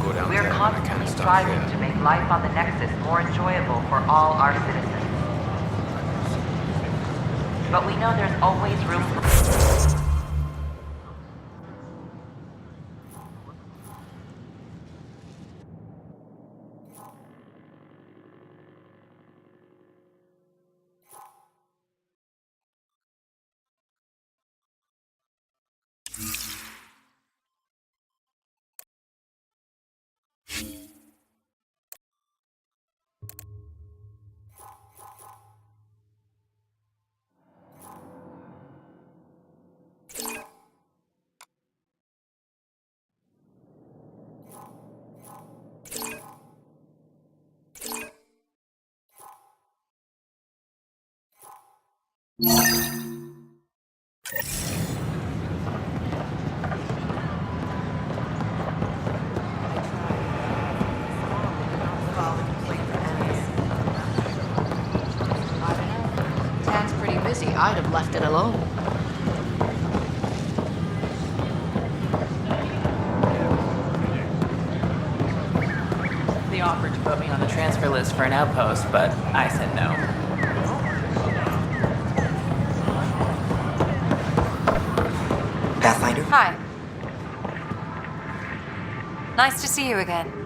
go down We're there and that kind constantly of stuff. striving Yeah. to make life on the Nexus more enjoyable for all our citizens. But we know there's always room for... I'd have left it alone. They offered to put me on the transfer list for an outpost, but I said no. Pathfinder? Hi. Nice to see you again.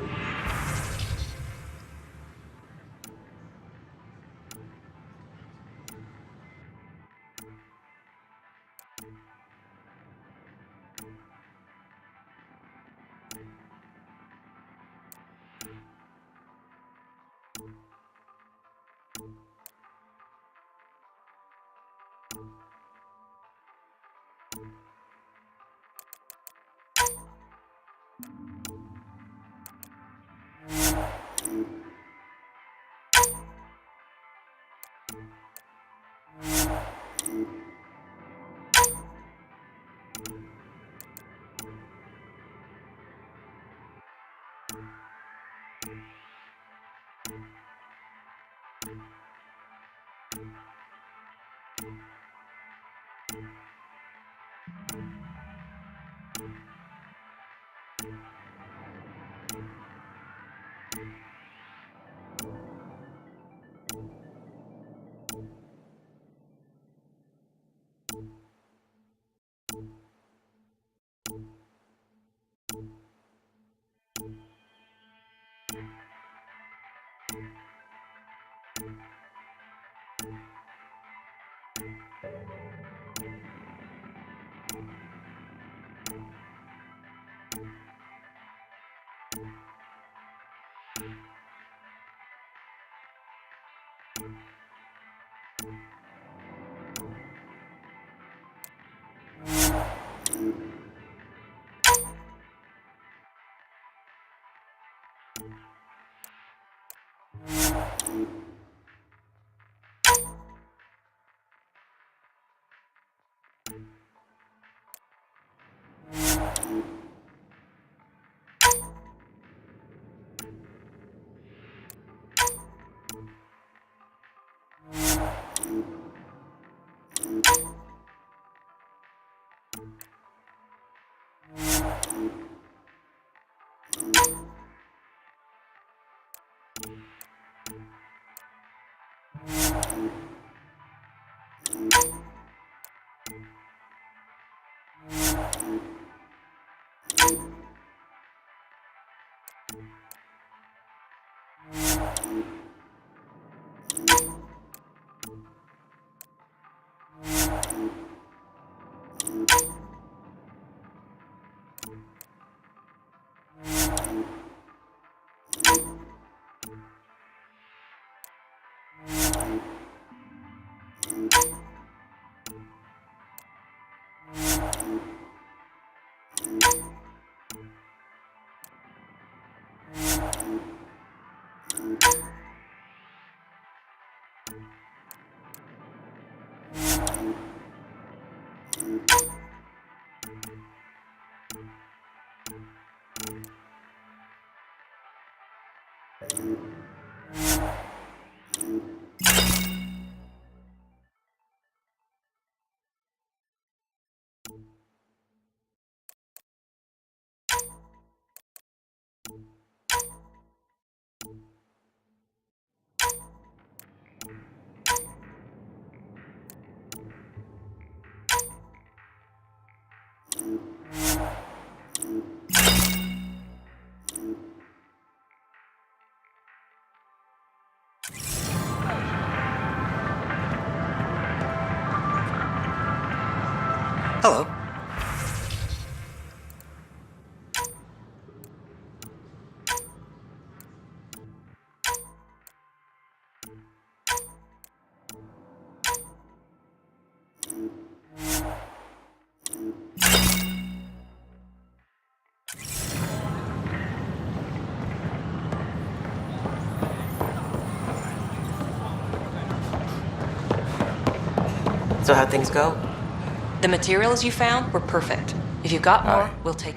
Hello. So how'd things go? The materials you found were perfect. If you've got more, we'll take...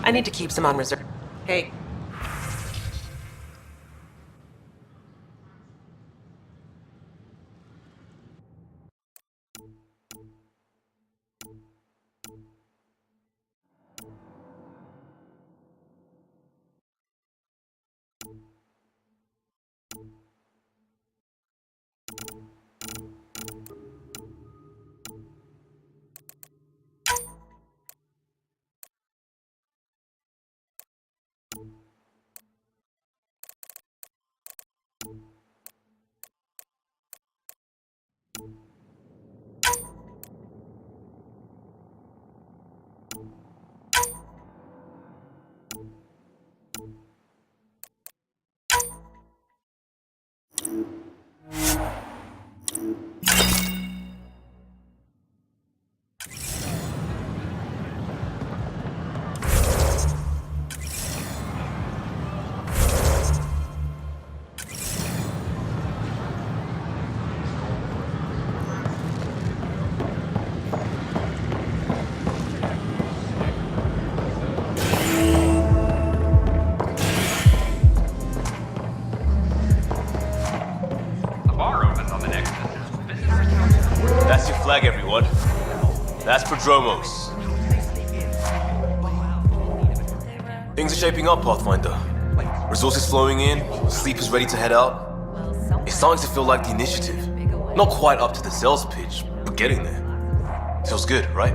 I need to keep some on reserve. Hey. That's your flag, everyone. That's Prodromos. Things are shaping up, Pathfinder. Resources flowing in, sleepers ready to head out. It's starting to feel like the initiative. Not quite up to the sales pitch, but getting there. Feels good, right?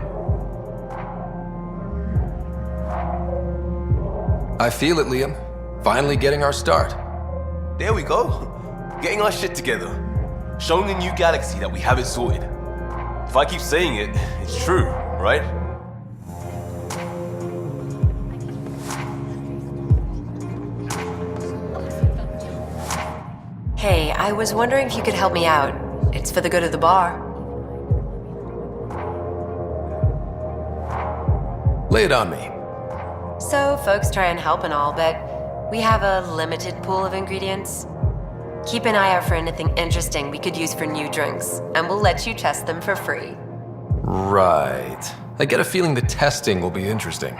I feel it, Liam. Finally getting our start. There we go. Getting our shit together. Showing the new galaxy that we have it sorted. If I keep saying it, it's true, right? Hey, I was wondering if you could help me out. It's for the good of the bar. Lay it on me. So, folks try and help and all, but we have a limited pool of ingredients. Keep an eye out for anything interesting we could use for new drinks, and we'll let you test them for free. Right. I get a feeling the testing will be interesting.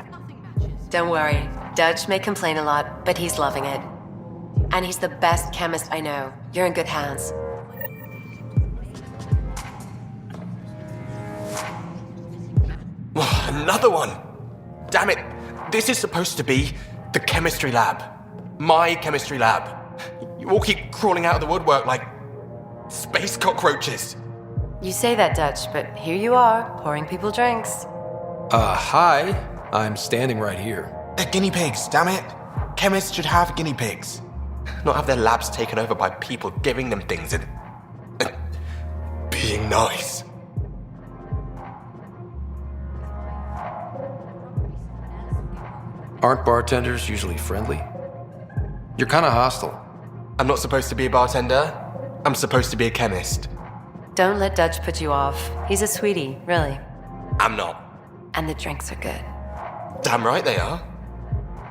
Don't worry, Dutch may complain a lot, but he's loving it. And he's the best chemist I know. You're in good hands. Another one! Damn it! This is supposed to be the chemistry lab. My chemistry lab. You all keep crawling out of the woodwork like space cockroaches. You say that, Dutch, but here you are, pouring people drinks. Hi. I'm standing right here. They're guinea pigs, damn it. Chemists should have guinea pigs. Not have their labs taken over by people giving them things and being nice. Aren't bartenders usually friendly? You're kind of hostile. I'm not supposed to be a bartender. I'm supposed to be a chemist. Don't let Dutch put you off. He's a sweetie, really. I'm not. And the drinks are good. Damn right they are.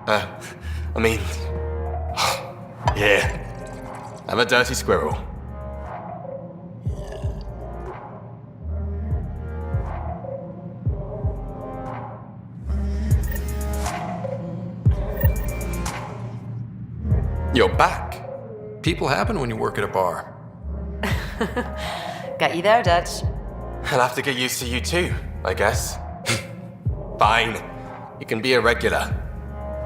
I mean... yeah. I'm a dirty squirrel. You're back. People happen when you work at a bar. Got you there, Dutch. I'll have to get used to you too, I guess. Fine. You can be a regular.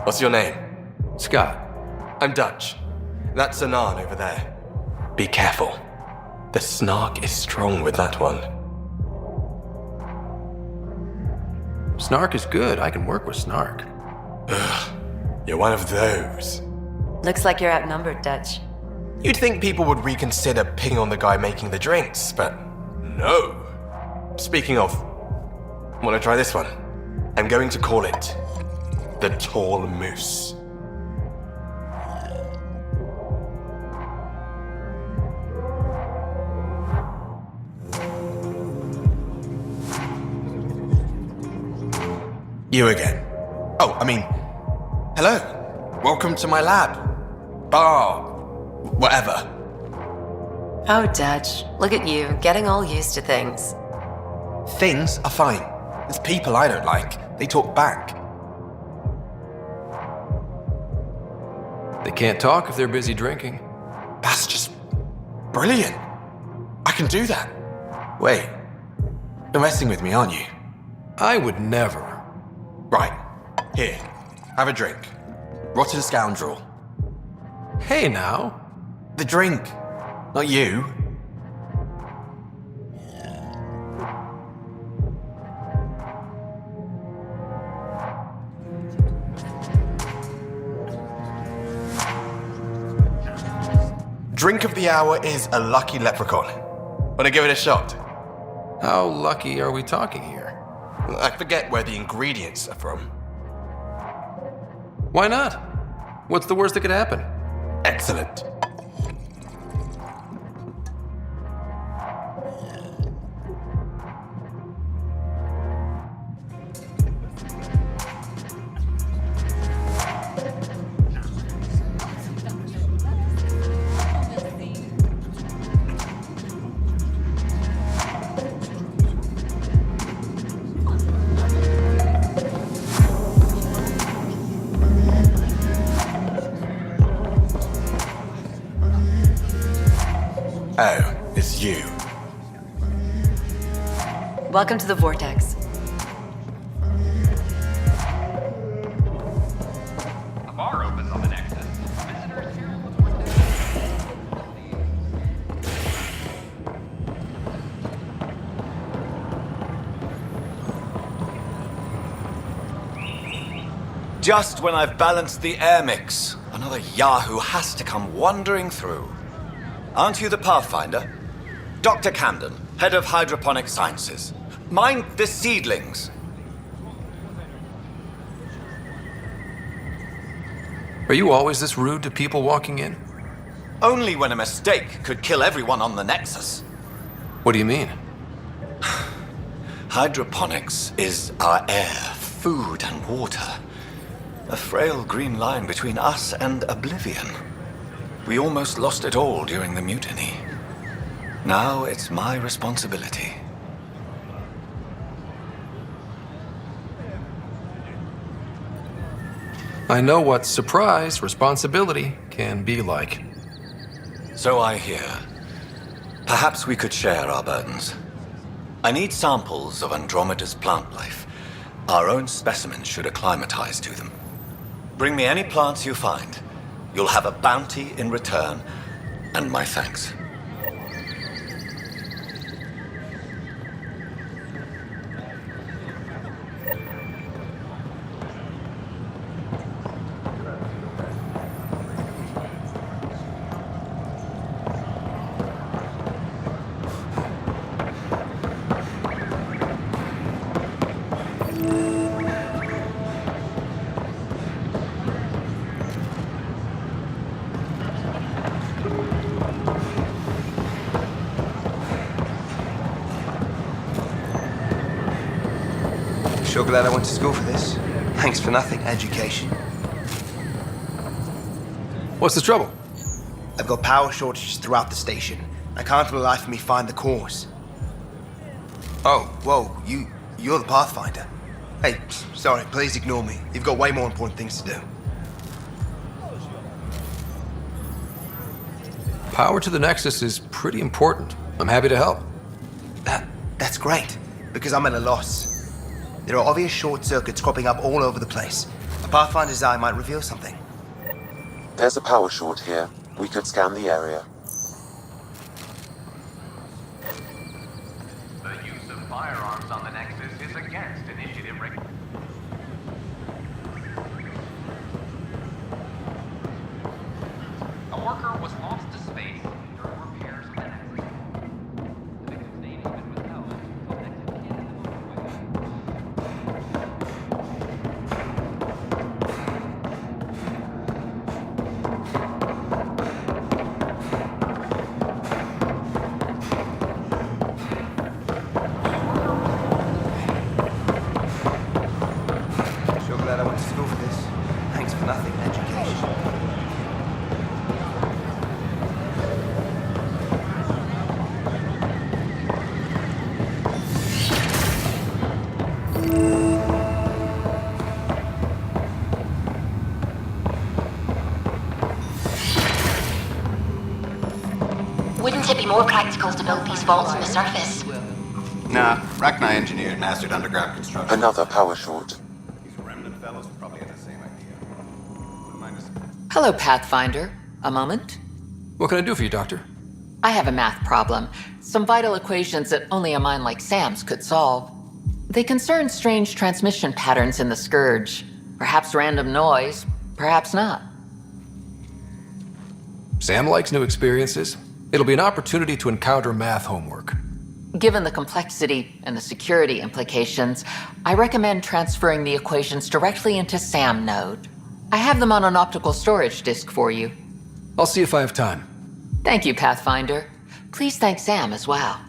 What's your name? Scott. I'm Dutch. That's Anan over there. Be careful. The snark is strong with that one. Snark is good. I can work with Snark. Ugh, you're one of those. Looks like you're outnumbered, Dutch. You'd think people would reconsider picking on the guy making the drinks, but no. Speaking of, wanna try this one? I'm going to call it the Tall Moose. You again. Oh, I mean, hello. Welcome to my lab. Bar. Whatever. Oh, Dutch, look at you, getting all used to things. Things are fine. It's people I don't like. They talk back. They can't talk if they're busy drinking. That's just brilliant. I can do that. Wait, you're messing with me, aren't you? I would never. Right. Here, have a drink. Rotten scoundrel. Hey now. The drink, not you. Drink of the hour is a lucky leprechaun. Wanna give it a shot? How lucky are we talking here? I forget where the ingredients are from. Why not? What's the worst that could happen? Excellent. Oh, it's you. Welcome to the Vortex. A bar opens on the Nexus. Visitors here. Just when I've balanced the air mix, another Yahoo has to come wandering through. Aren't you the Pathfinder? Dr. Camden, head of hydroponic sciences. Mind the seedlings. Are you always this rude to people walking in? Only when a mistake could kill everyone on the Nexus. What do you mean? Hydroponics is our air, food, and water. A frail green line between us and oblivion. We almost lost it all during the mutiny. Now it's my responsibility. I know what surprise responsibility can be like. So I hear. Perhaps we could share our burdens. I need samples of Andromeda's plant life. Our own specimens should acclimatize to them. Bring me any plants you find. You'll have a bounty in return, and my thanks. Sure glad I went to school for this. Thanks for nothing, education. What's the trouble? I've got power shortages throughout the station. I can't for the life of me find the cause. Oh, whoa, you're the Pathfinder. Hey, sorry, please ignore me. You've got way more important things to do. Power to the Nexus is pretty important. I'm happy to help. That's great, because I'm at a loss. There are obvious short circuits cropping up all over the place. A Pathfinder's eye might reveal something. There's a power short here. We could scan the area. The use of firearms on the Nexus is against initiative A worker was lost to space during repairs of the Nexus. The victim's name has been withheld until next of kin in the Sure glad I went to school for this. Thanks for nothing, education. Wouldn't it be more practical to build these vaults on the surface? Nah, Rachni engineered mastered underground construction. Another power short. These remnant fellows probably had the same idea. Wouldn't mind us. Hello, Pathfinder. A moment? What can I do for you, Doctor? I have a math problem. Some vital equations that only a mind like Sam's could solve. They concern strange transmission patterns in the Scourge. Perhaps random noise, perhaps not. Sam likes new experiences. It'll be an opportunity to encounter math homework. Given the complexity and the security implications, I recommend transferring the equations directly into SAM node. I have them on an optical storage disk for you. I'll see if I have time. Thank you, Pathfinder. Please thank Sam as well.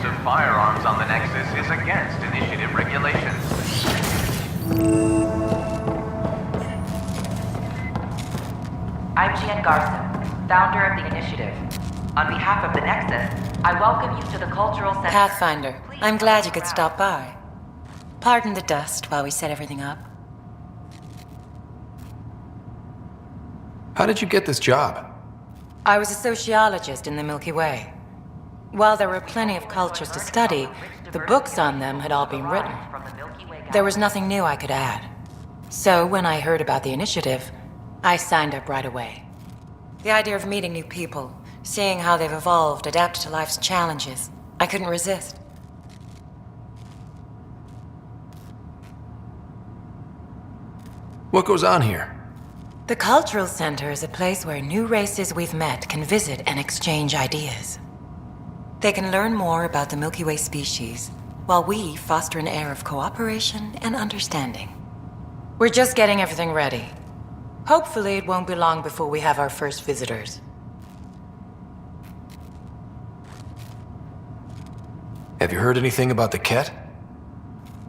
use of firearms on the Nexus is against initiative regulations. I'm Gian Garson, founder of the initiative. On behalf of the Nexus, I welcome you to the Cultural Center. Pathfinder, I'm glad you could stop by. Pardon the dust while we set everything up. How did you get this job? I was a sociologist in the Milky Way. While there were plenty of cultures to study, the books on them had all been written. There was nothing new I could add. So when I heard about the initiative, I signed up right away. The idea of meeting new people, seeing how they've evolved, adapted to life's challenges, I couldn't resist. What goes on here? The Cultural Center is a place where new races we've met can visit and exchange ideas. They can learn more about the Milky Way species, while we foster an air of cooperation and understanding. We're just getting everything ready. Hopefully it won't be long before we have our first visitors. Have you heard anything about the Ket?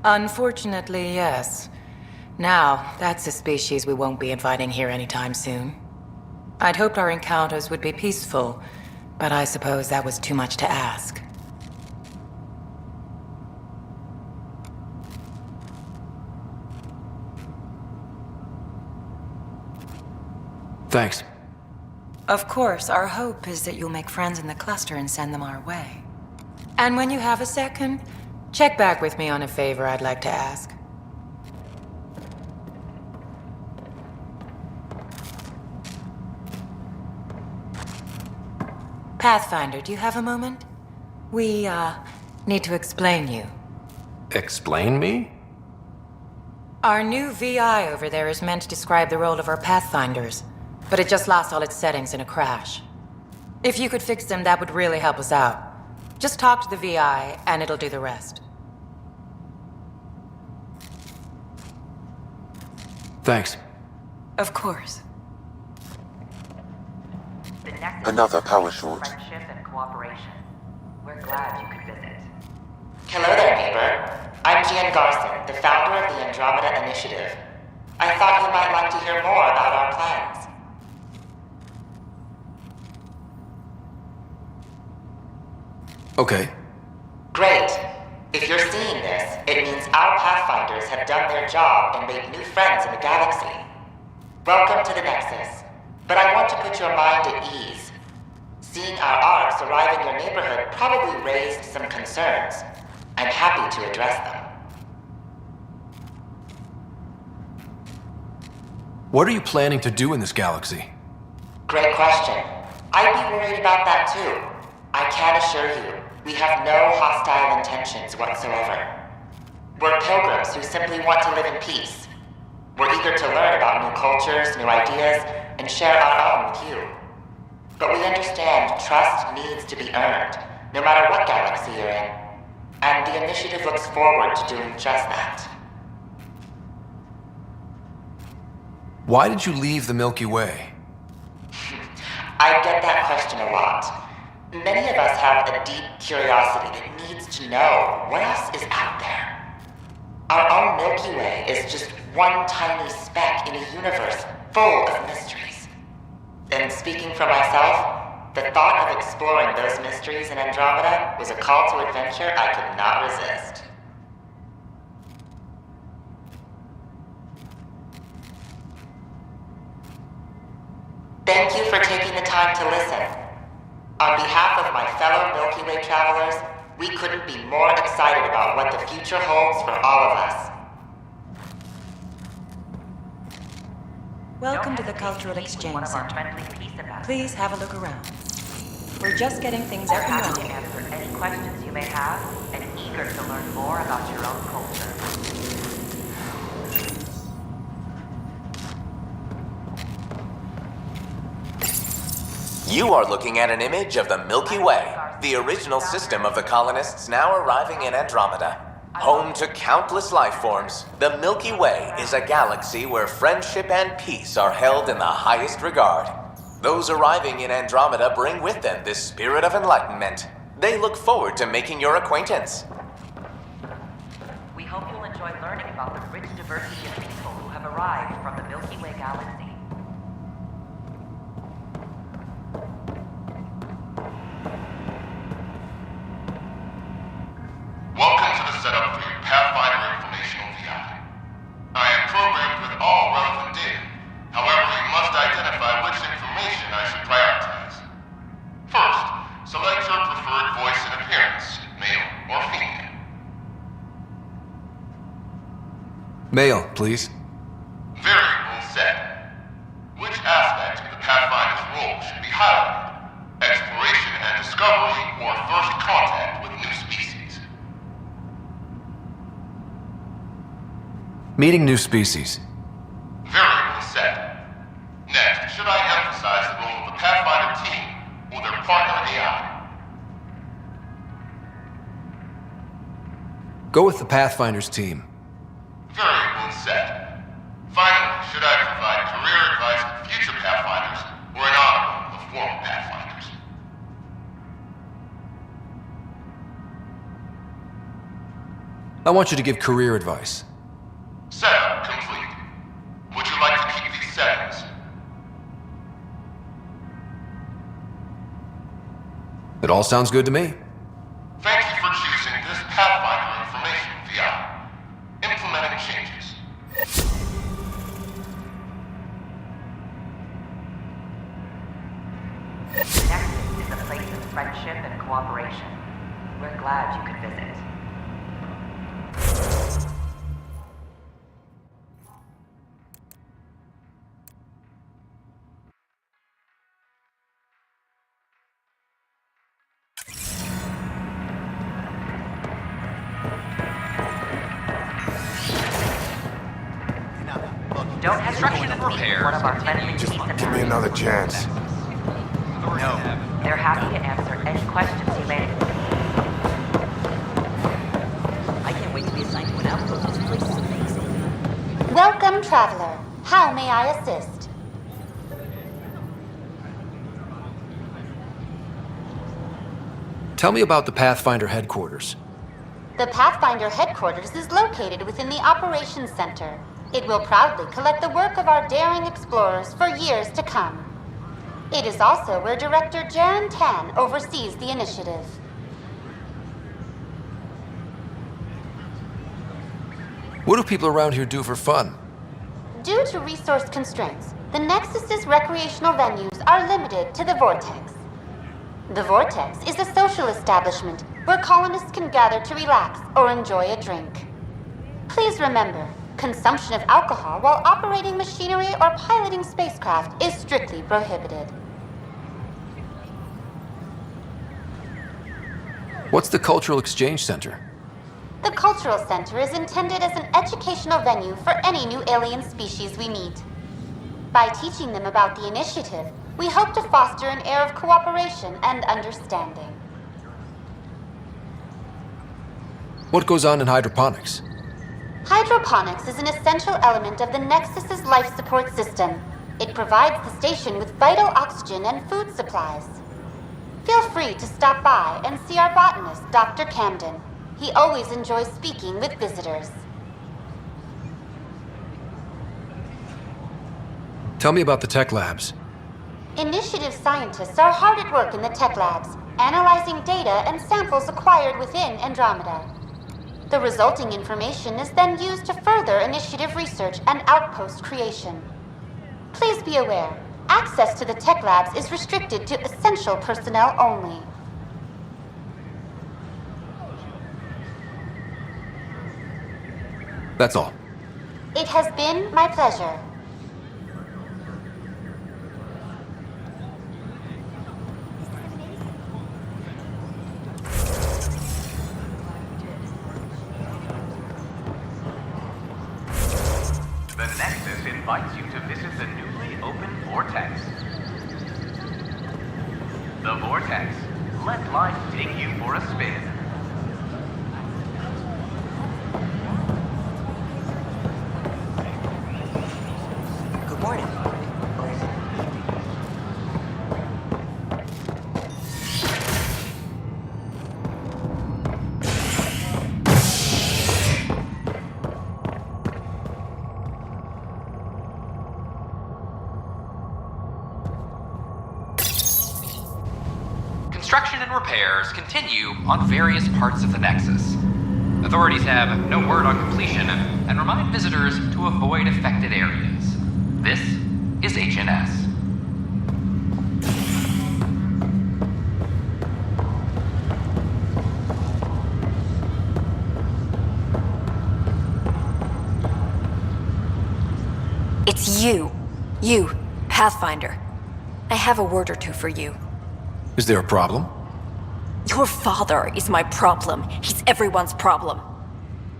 Unfortunately, yes. Now, that's a species we won't be inviting here anytime soon. I'd hoped our encounters would be peaceful, but I suppose that was too much to ask. Thanks. Of course, our hope is that you'll make friends in the cluster and send them our way. And when you have a second, check back with me on a favor I'd like to ask. Pathfinder, do you have a moment? We, need to explain you. Explain me? Our new VI over there is meant to describe the role of our Pathfinders, but it just lost all its settings in a crash. If you could fix them, that would really help us out. Just talk to the VI, and it'll do the rest. Thanks. Of course. Another power short. Friendship and cooperation. We're glad you could visit. Hello there, neighbor. I'm Gian Garson, the founder of the Andromeda Initiative. I thought you might like to hear more about our plans. Okay. Great. If you're seeing this, it means our Pathfinders have done their job and made new friends in the galaxy. Welcome to the Nexus. But I want to put your mind at ease. Seeing our arcs arrive in your neighborhood probably raised some concerns. I'm happy to address them. What are you planning to do in this galaxy? Great question. I'd be worried about that too. I can assure you, we have no hostile intentions whatsoever. We're pilgrims who simply want to live in peace. We're eager to learn about new cultures, new ideas, and share our own with you. But we understand trust needs to be earned, no matter what galaxy you're in. And the initiative looks forward to doing just that. Why did you leave the Milky Way? I get that question a lot. Many of us have a deep curiosity that needs to know what else is out there. Our own Milky Way is just one tiny speck in a universe full of mysteries. And speaking for myself, the thought of exploring those mysteries in Andromeda was a call to adventure I could not resist. Thank you for taking the time to listen. On behalf of my fellow Milky Way travelers, we couldn't be more excited about what the future holds for all of us. Welcome to the Cultural Exchange Center. Please have a look around. We're just getting things We're up and happy to running. answer any questions you may have and eager to learn more about your own culture. You are looking at an image of the Milky Way, the original system of the colonists now arriving in Andromeda. Home to countless life forms, the Milky Way is a galaxy where friendship and peace are held in the highest regard. Those arriving in Andromeda bring with them this spirit of enlightenment. They look forward to making your acquaintance. We hope you'll enjoy learning about the rich diversity of people who have arrived from the Milky Way galaxy. Welcome to the setup for your Pathfinder Informational VI. I am programmed with all relevant data. However, you must identify which information I should prioritize. First, select your preferred voice and appearance, male or female. Male, please. Variable set. Which aspect of the Pathfinder's role should be highlighted? Exploration and discovery or first contact with new species? Meeting new species. Variable set. Next, should I emphasize the role of the Pathfinder team or their partner AI? Go with the Pathfinder's team. Variable set. Finally, should I provide career advice to future Pathfinders or an honor of former Pathfinders? I want you to give career advice. Setup complete. Would you like to keep these settings? It all sounds good to me. Thank you for choosing this Pathfinder Information VI. Implementing changes. The Nexus is a place of friendship and cooperation. We're glad you could visit. Don't hesitate to meet one of our friendly Just chiefs and give me another chance. No. They're happy to answer any questions you may. I can't wait to be assigned to an outpost. This place is amazing. Welcome, traveler. How may I assist? Tell me about the Pathfinder headquarters. The Pathfinder headquarters is located within the Operations Center. It will proudly collect the work of our daring explorers for years to come. It is also where Director Jaren Tan oversees the initiative. What do people around here do for fun? Due to resource constraints, the Nexus's recreational venues are limited to the Vortex. The Vortex is a social establishment where colonists can gather to relax or enjoy a drink. Please remember, consumption of alcohol while operating machinery or piloting spacecraft is strictly prohibited. What's the Cultural Exchange Center? The Cultural Center is intended as an educational venue for any new alien species we meet. By teaching them about the initiative, we hope to foster an air of cooperation and understanding. What goes on in hydroponics? Hydroponics is an essential element of the Nexus's life support system. It provides the station with vital oxygen and food supplies. Feel free to stop by and see our botanist, Dr. Camden. He always enjoys speaking with visitors. Tell me about the tech labs. Initiative scientists are hard at work in the tech labs, analyzing data and samples acquired within Andromeda. The resulting information is then used to further initiative research and outpost creation. Please be aware, access to the tech labs is restricted to essential personnel only. That's all. It has been my pleasure. The Nexus invites you to visit the newly opened Vortex. The Vortex. Let life take you for a spin. Good morning. construction and repairs continue on various parts of the Nexus. Authorities have no word on completion and remind visitors to avoid affected areas. This is HNS. It's you. You, Pathfinder. I have a word or two for you. Is there a problem? Your father is my problem. He's everyone's problem.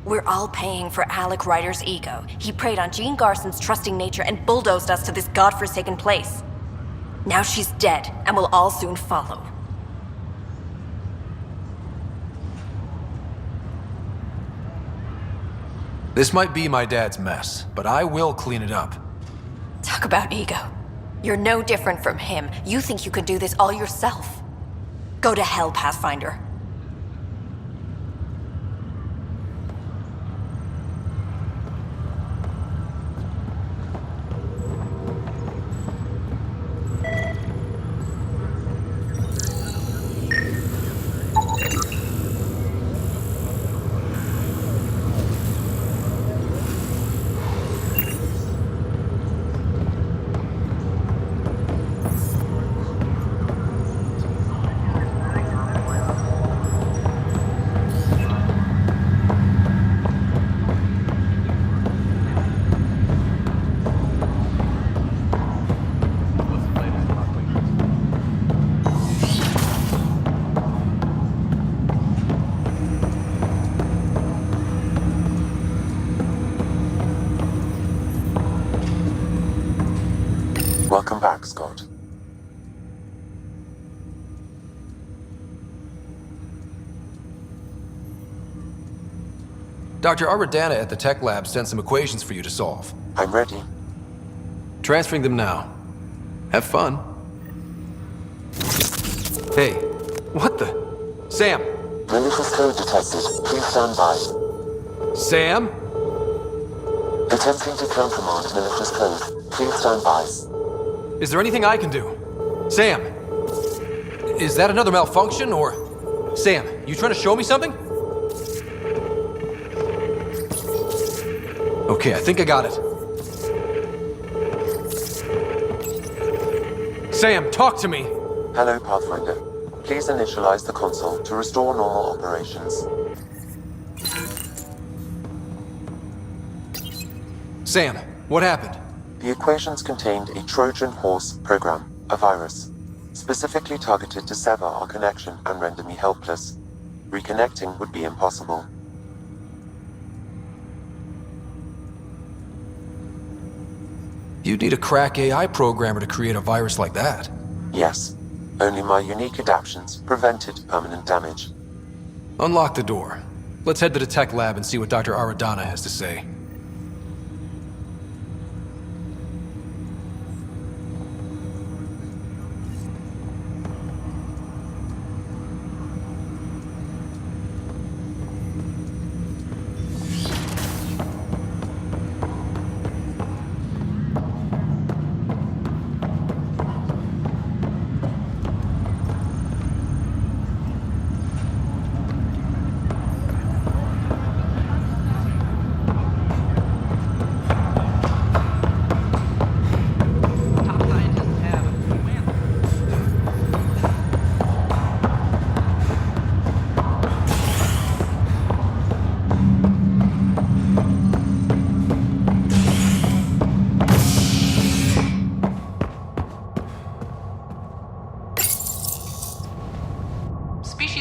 We're all paying for Alec Ryder's ego. He preyed on Jean Garson's trusting nature and bulldozed us to this godforsaken place. Now she's dead, and we'll all soon follow. This might be my dad's mess, but I will clean it up. Talk about ego. You're no different from him. You think you can do this all yourself. Go to hell, Pathfinder. Welcome back, Scott. Dr. Aradana at the tech lab sent some equations for you to solve. I'm ready. Transferring them now. Have fun. Hey, what the? Sam! Malicious code detected. Please stand by. Sam? Attempting to countermand malicious code. Please stand by. Is there anything I can do? Sam! Is that another malfunction, or... Sam, you trying to show me something? Okay, I think I got it. Sam, talk to me! Hello, Pathfinder. Please initialize the console to restore normal operations. Sam, what happened? The equations contained a Trojan horse program, a virus, specifically targeted to sever our connection and render me helpless. Reconnecting would be impossible. You'd need a crack AI programmer to create a virus like that. Yes. Only my unique adaptions prevented permanent damage. Unlock the door. Let's head to the tech lab and see what Dr. Aradana has to say.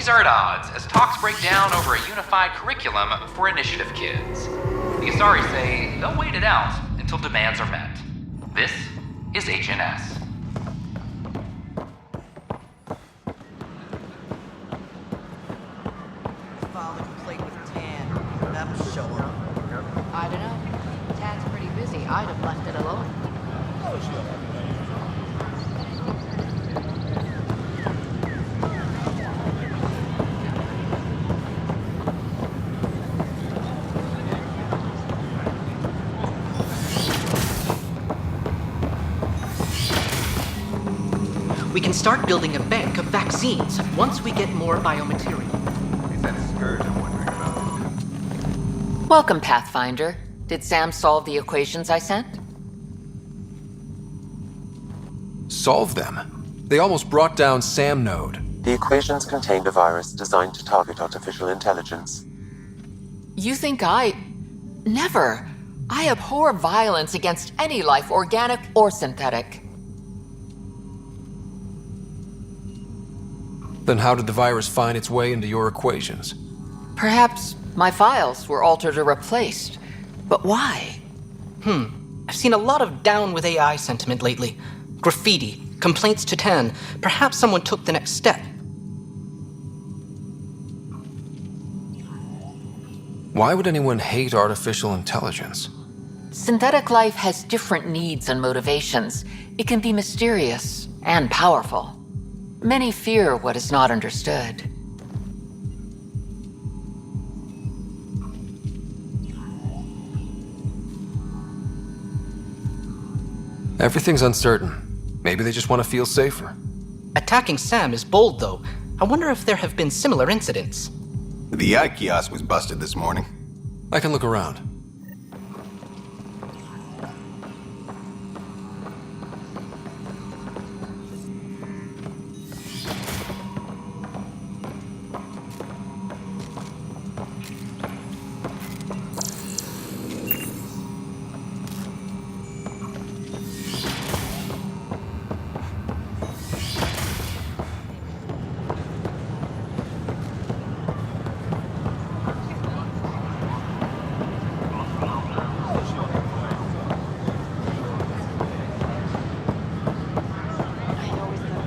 Are at odds as talks break down over a unified curriculum for initiative kids. The Asari say they'll wait it out until demands are met. This is HNS. Father played with Tan. That'll show her. I don't know. Tad's pretty busy. I'd have left it alone. We We can start building a bank of vaccines once we get more biomaterial. It's that scourge I'm wondering about. Welcome, Pathfinder. Did Sam solve the equations I sent? Solve them? They almost brought down Sam Node. The equations contained a virus designed to target artificial intelligence. You think I... Never. I abhor violence against any life, organic or synthetic. Then how did the virus find its way into your equations? Perhaps my files were altered or replaced. But why? I've seen a lot of down with AI sentiment lately. Graffiti, complaints to 10. Perhaps someone took the next step. Why would anyone hate artificial intelligence? Synthetic life has different needs and motivations. It can be mysterious and powerful. Many fear what is not understood. Everything's uncertain. Maybe they just want to feel safer. Attacking Sam is bold, though. I wonder if there have been similar incidents. The AI kiosk was busted this morning. I can look around.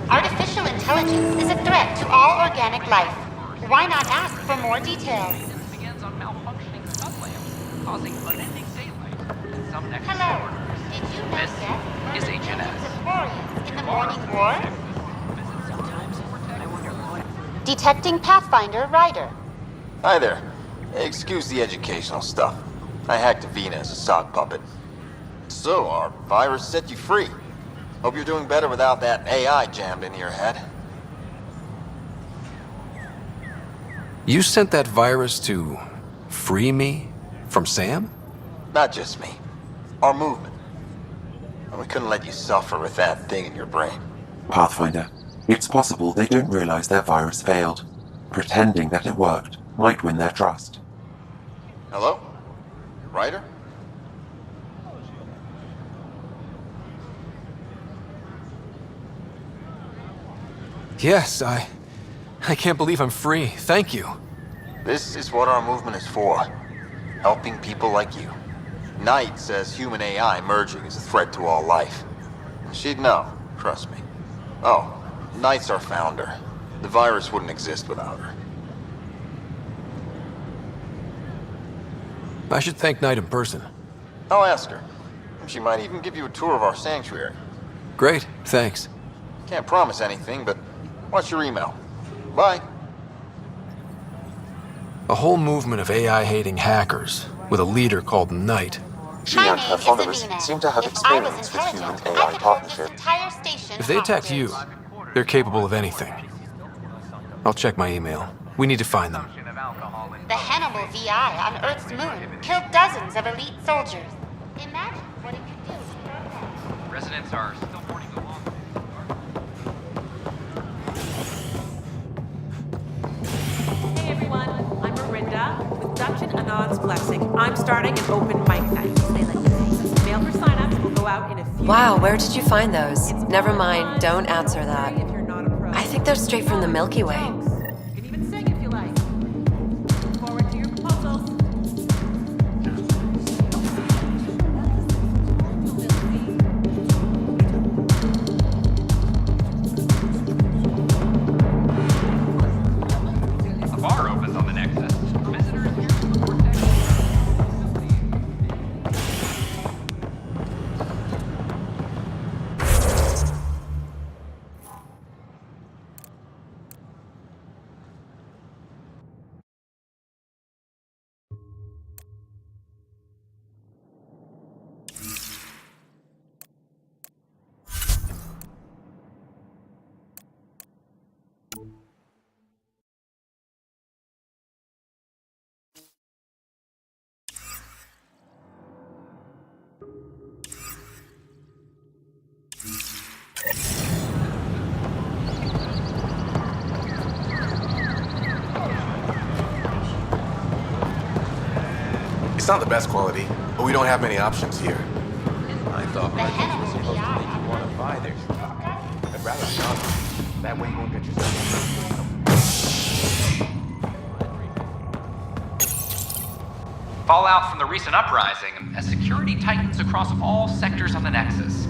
Artificial intelligence is a threat to all organic life. Why not ask for more details? Hello. Did you know that is HNS. Saurians in the morning war? Detecting Pathfinder Rider. Hi there. Excuse the educational stuff. I hacked Avina as a sock puppet. So, our virus set you free. Hope you're doing better without that AI jammed into your head. You sent that virus to free me from Sam? Not just me. Our movement. And we couldn't let you suffer with that thing in your brain. Pathfinder, it's possible they don't realize their virus failed. Pretending that it worked might win their trust. Hello? Ryder? Yes, I can't believe I'm free. Thank you. This is what our movement is for. Helping people like you. Knight says human AI merging is a threat to all life. She'd know, trust me. Oh, Knight's our founder. The virus wouldn't exist without her. I should thank Knight in person. I'll ask her. She might even give you a tour of our sanctuary. Great, thanks. Can't promise anything, but watch your email. Bye. A whole movement of AI-hating hackers with a leader called Knight. She and her followers seem to have experience with human-AI partnership. If they attacked you, they're capable of anything. I'll check my email. We need to find them. The Hannibal VI on Earth's moon killed dozens of elite soldiers. Imagine what it could do. Residents are still mourning along. Hey everyone, I'm Marinda with Dutch and Anand's blessing. I'm starting an open mic night. Mail for signups will go out in a few. Wow, where did you find those? Never mind, don't answer that. I think they're straight from the Milky Way. You can even sing if you like. Look forward to your proposals. A bar opens on the Nexus. Visitors here to the vortex. It's not the best quality, but we don't have many options here. I thought merchants were supposed to make you want to buy their stock. I'd rather be honest. That way you won't get yourself. Fallout from the recent uprising as security tightens across all sectors of the Nexus.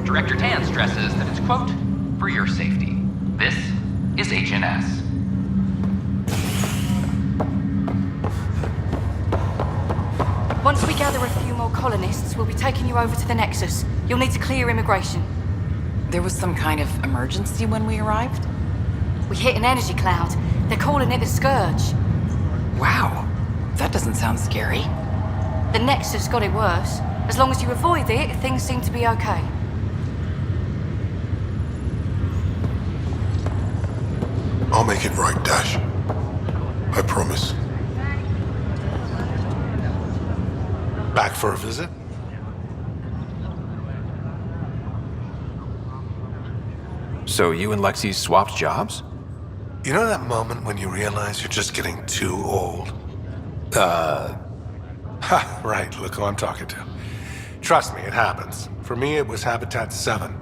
Director Tan stresses that it's, quote, for your safety. This is HNS. Once we gather a few more colonists, we'll be taking you over to the Nexus. You'll need to clear immigration. There was some kind of emergency when we arrived? We hit an energy cloud. They're calling it the Scourge. Wow. That doesn't sound scary. The Nexus got it worse. As long as you avoid it, things seem to be okay. I'll make it right, Dash. I promise. Back for a visit? So you and Lexi swapped jobs? You know that moment when you realize you're just getting too old? Right, look who I'm talking to. Trust me, it happens. For me, it was Habitat 7.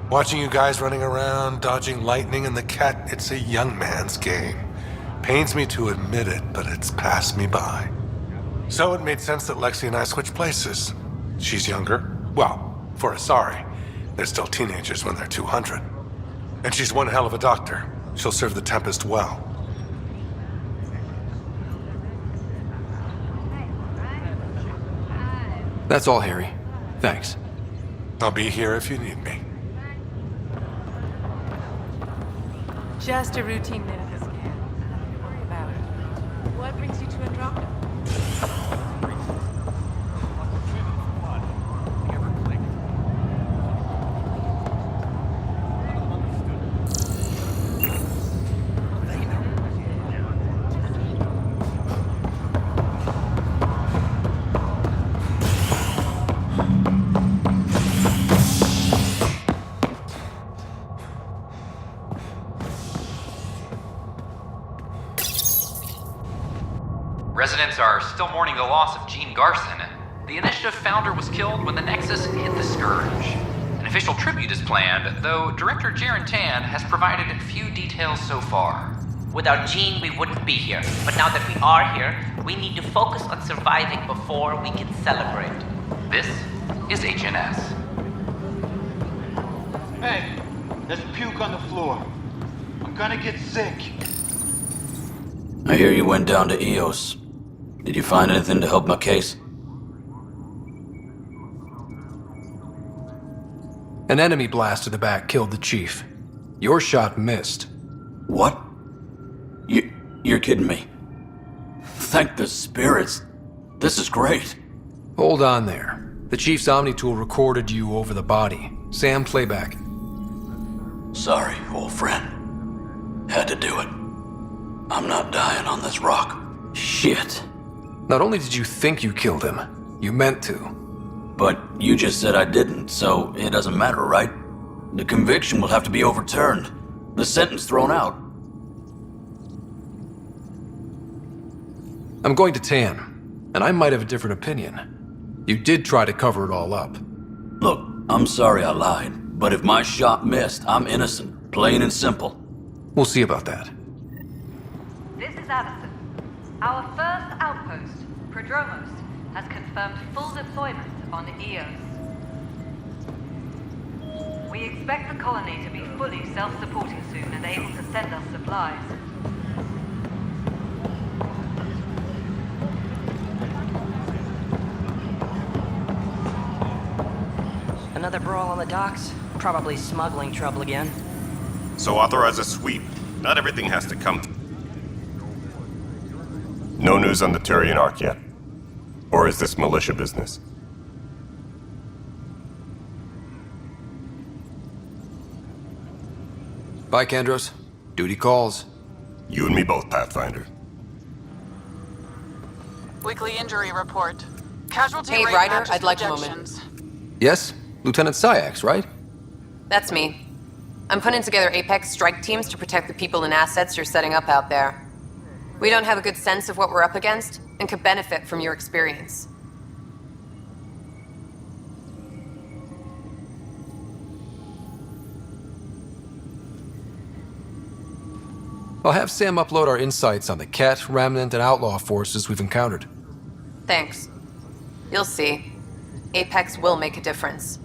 Watching you guys running around, dodging lightning and the cat, it's a young man's game. Pains me to admit it, but it's passed me by. So it made sense that Lexi and I switched places. She's younger. Well, for Asari. They're still teenagers when they're 200. And she's one hell of a doctor. She'll serve the Tempest well. That's all, Harry. Thanks. I'll be here if you need me. Just a routine medical scan. Nothing to worry about. What brings you to Andromeda? Residents are still mourning the loss of Gene Garson. The initiative founder was killed when the Nexus hit the Scourge. An official tribute is planned, though Director Jaren Tan has provided few details so far. Without Gene, we wouldn't be here. But now that we are here, we need to focus on surviving before we can celebrate. This is HNS. Hey, there's puke on the floor. I'm gonna get sick. I hear you went down to EOS. Did you find anything to help my case? An enemy blast to the back killed the chief. Your shot missed. What? You're kidding me. Thank the spirits. This is great. Hold on there. The chief's Omni tool recorded you over the body. Sam, playback. Sorry, old friend. Had to do it. I'm not dying on this rock. Shit. Not only did you think you killed him, you meant to. But you just said I didn't, so it doesn't matter, right? The conviction will have to be overturned. The sentence thrown out. I'm going to Tan, and I might have a different opinion. You did try to cover it all up. Look, I'm sorry I lied, but if my shot missed, I'm innocent. Plain and simple. We'll see about that. This is Addison. Our first outpost, Prodromos, has confirmed full deployment on EOS. We expect the colony to be fully self-supporting soon and able to send us supplies. Another brawl on the docks? Probably smuggling trouble again. So authorize a sweep. Not everything has to come. No news on the Turian Ark yet? Or is this militia business? Bye, Kandros. Duty calls. You and me both, Pathfinder. Weekly injury report. Casualty Hey, rate Ryder, matches I'd like a projections. Yes? Lieutenant Syax, right? That's me. I'm putting together Apex strike teams to protect the people and assets you're setting up out there. We don't have a good sense of what we're up against, and could benefit from your experience. I'll have Sam upload our insights on the Cat, Remnant, and Outlaw forces we've encountered. Thanks. You'll see. Apex will make a difference.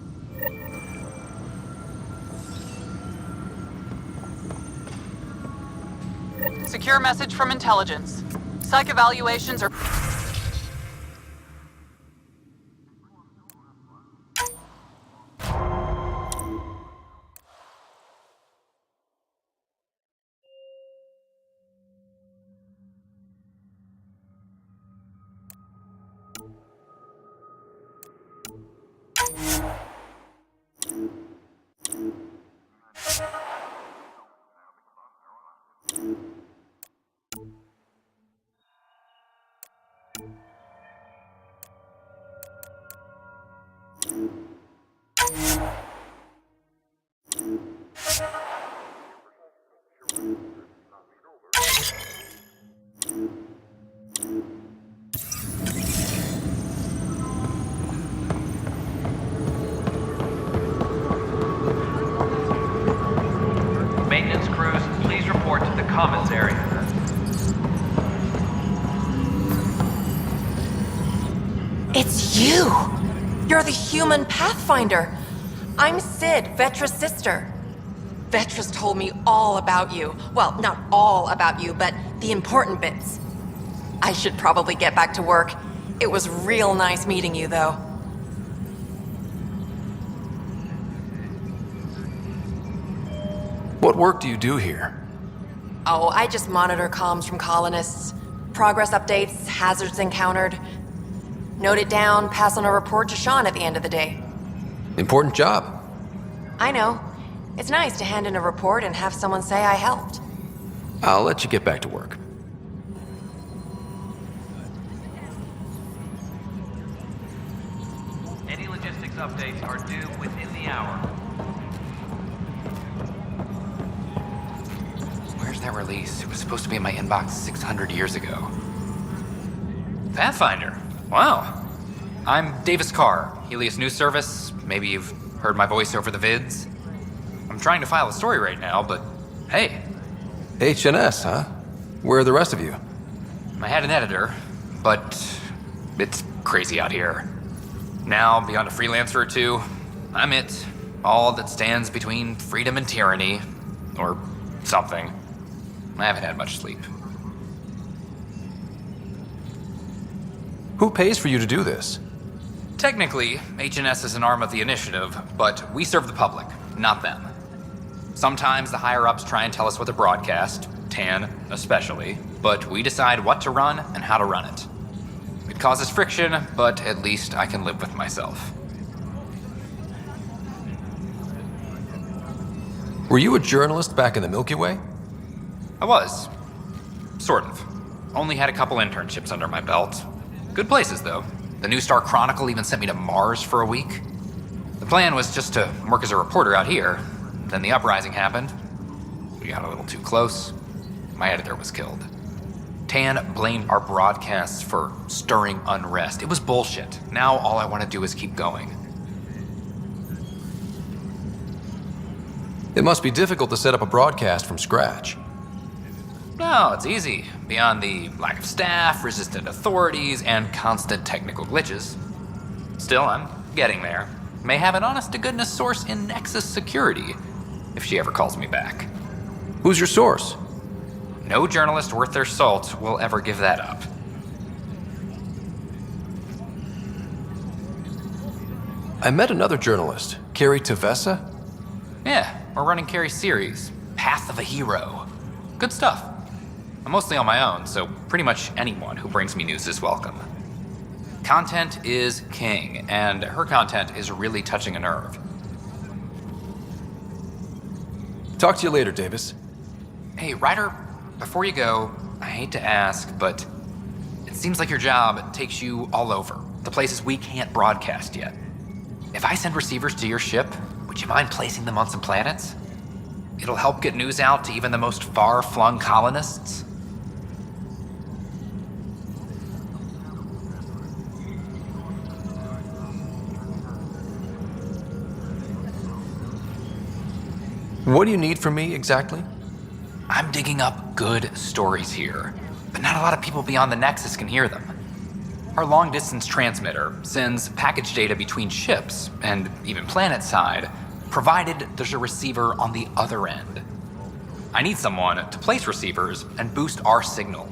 Secure message from intelligence. Psych evaluations are... Maintenance crews, please report to the commons area. It's you! You're the human Pathfinder! I'm Sid, Vetra's sister. Vetra's told me all about you. Well, not all about you, but the important bits. I should probably get back to work. It was real nice meeting you, though. What work do you do here? Oh, I just monitor comms from colonists. Progress updates, hazards encountered. Note it down, pass on a report to Sean at the end of the day. Important job. I know. It's nice to hand in a report and have someone say I helped. I'll let you get back to work. Any logistics updates are due within the hour. Where's that release? It was supposed to be in my inbox 600 years ago. Pathfinder? Wow. I'm Davis Carr, Helios News Service. Maybe you've heard my voice over the vids. I'm trying to file a story right now, but hey. HNS, huh? Where are the rest of you? I had an editor, but it's crazy out here. Now, beyond a freelancer or two, I'm it. All that stands between freedom and tyranny. Or something. I haven't had much sleep. Who pays for you to do this? Technically, HNS is an arm of the initiative, but we serve the public, not them. Sometimes the higher-ups try and tell us what to broadcast, TAN especially, but we decide what to run and how to run it. It causes friction, but at least I can live with myself. Were you a journalist back in the Milky Way? I was. Sort of. Only had a couple internships under my belt. Good places, though. The New Star Chronicle even sent me to Mars for a week. The plan was just to work as a reporter out here. Then the uprising happened. We got a little too close. My editor was killed. Tan blamed our broadcasts for stirring unrest. It was bullshit. Now all I want to do is keep going. It must be difficult to set up a broadcast from scratch. No, it's easy. Beyond the lack of staff, resistant authorities, and constant technical glitches. Still, I'm getting there. May have an honest-to-goodness source in Nexus Security, if she ever calls me back. Who's your source? No journalist worth their salt will ever give that up. I met another journalist, Carrie Tavessa. Yeah, we're running Carrie's series, Path of a Hero. Good stuff. I'm mostly on my own, so pretty much anyone who brings me news is welcome. Content is king, and her content is really touching a nerve. Talk to you later, Davis. Hey, Ryder, before you go, I hate to ask, but it seems like your job takes you all over, the places we can't broadcast yet. If I send receivers to your ship, would you mind placing them on some planets? It'll help get news out to even the most far-flung colonists. What do you need from me, exactly? I'm digging up good stories here, but not a lot of people beyond the Nexus can hear them. Our long-distance transmitter sends package data between ships, and even planet-side, provided there's a receiver on the other end. I need someone to place receivers and boost our signal.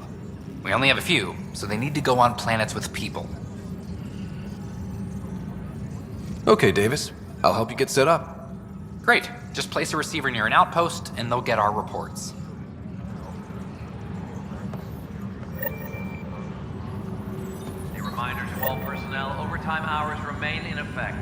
We only have a few, so they need to go on planets with people. Okay, Davis. I'll help you get set up. Great. Just place a receiver near an outpost, and they'll get our reports. A reminder to all personnel, overtime hours remain in effect.